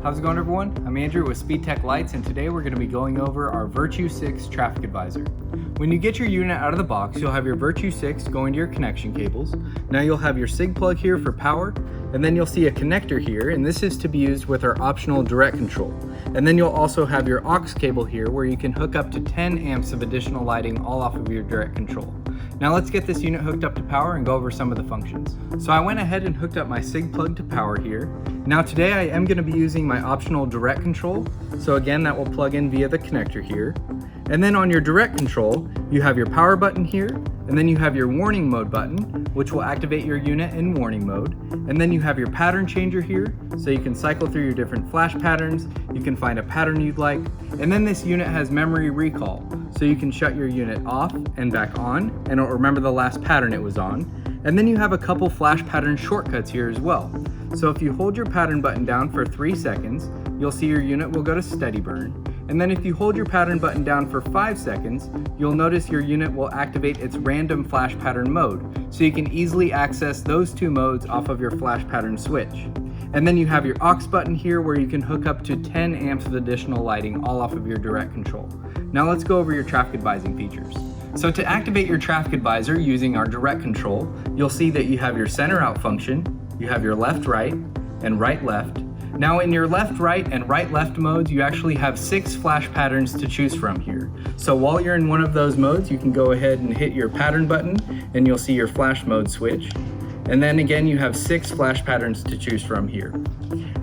How's it going, everyone? I'm Andrew with SpeedTech Lights, and today we're going to be going over our Virtue-6 traffic advisor. When you get your unit out of the box, you'll have your Virtue-6 going to your connection cables. Now you'll have your SIG plug here for power, and then you'll see a connector here, and this is to be used with our optional direct control. And then you'll also have your AUX cable here where you can hook up to 10 amps of additional lighting all off of your direct control. Now let's get this unit hooked up to power and go over some of the functions. So I went ahead and hooked up my SIG plug to power here. Now today I am going to be using my optional direct control. So again, that will plug in via the connector here. And then on your direct control, you have your power button here, and then you have your warning mode button, which will activate your unit in warning mode. And then you have your pattern changer here, so you can cycle through your different flash patterns, you can find a pattern you'd like. And then this unit has memory recall, so you can shut your unit off and back on, and it'll remember the last pattern it was on. And then you have a couple flash pattern shortcuts here as well. So if you hold your pattern button down for 3 seconds, you'll see your unit will go to steady burn. And then if you hold your pattern button down for 5 seconds, you'll notice your unit will activate its random flash pattern mode, so you can easily access those two modes off of your flash pattern switch. And then you have your AUX button here where you can hook up to 10 amps of additional lighting all off of your direct control. Now let's go over your traffic advising features. So to activate your traffic advisor using our direct control, you'll see that you have your center out function, you have your left right, and right left. Now in your left right and right left modes, you actually have 6 flash patterns to choose from here. So while you're in one of those modes, you can go ahead and hit your pattern button and you'll see your flash mode switch. And then again, you have 6 flash patterns to choose from here.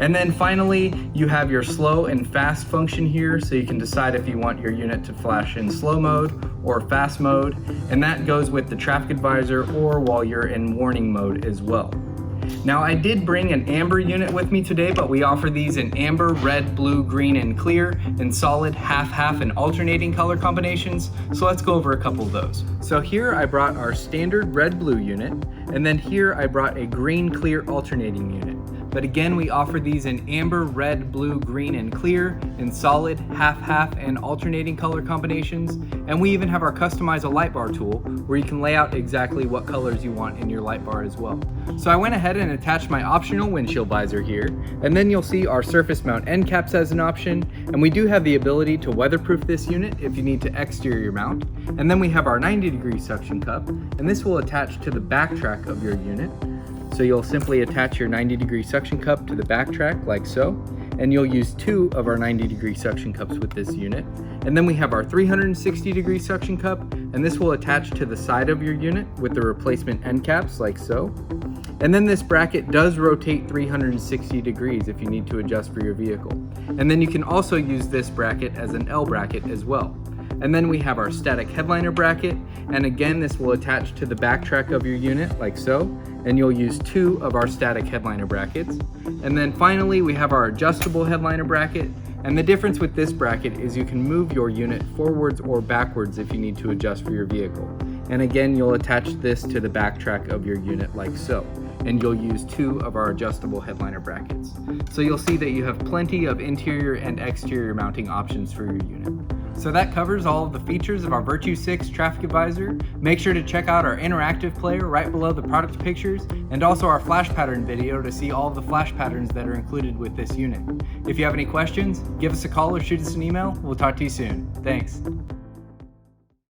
And then finally, you have your slow and fast function here, so you can decide if you want your unit to flash in slow mode or fast mode, and that goes with the traffic advisor or while you're in warning mode as well. Now I did bring an amber unit with me today, but we offer these in amber, red, blue, green, and clear, and solid, half-half, and alternating color combinations, so let's go over a couple of those. So here I brought our standard red-blue unit, and then here I brought a green-clear alternating unit. But again, we offer these in amber, red, blue, green, and clear, in solid, half-half, and alternating color combinations. And we even have our Customize a Light Bar tool, where you can lay out exactly what colors you want in your light bar as well. So I went ahead and attached my optional windshield visor here, and then you'll see our surface mount end caps as an option, and we do have the ability to weatherproof this unit if you need to exterior mount. And then we have our 90-degree suction cup, and this will attach to the backtrack of your unit. So you'll simply attach your 90-degree suction cup to the backtrack like so, and you'll use 2 of our 90-degree suction cups with this unit. And then we have our 360-degree suction cup, and this will attach to the side of your unit with the replacement end caps like so. And then this bracket does rotate 360 degrees if you need to adjust for your vehicle. And then you can also use this bracket as an L bracket as well. And then we have our static headliner bracket, and again this will attach to the backtrack of your unit like so, and you'll use 2 of our static headliner brackets. And then finally we have our adjustable headliner bracket, and the difference with this bracket is you can move your unit forwards or backwards if you need to adjust for your vehicle. And again, you'll attach this to the backtrack of your unit like so, and you'll use 2 of our adjustable headliner brackets. So you'll see that you have plenty of interior and exterior mounting options for your unit. So that covers all of the features of our Virtue-6 traffic advisor. Make sure to check out our interactive player right below the product pictures, and also our flash pattern video to see all of the flash patterns that are included with this unit. If you have any questions, give us a call or shoot us an email. We'll talk to you soon. Thanks.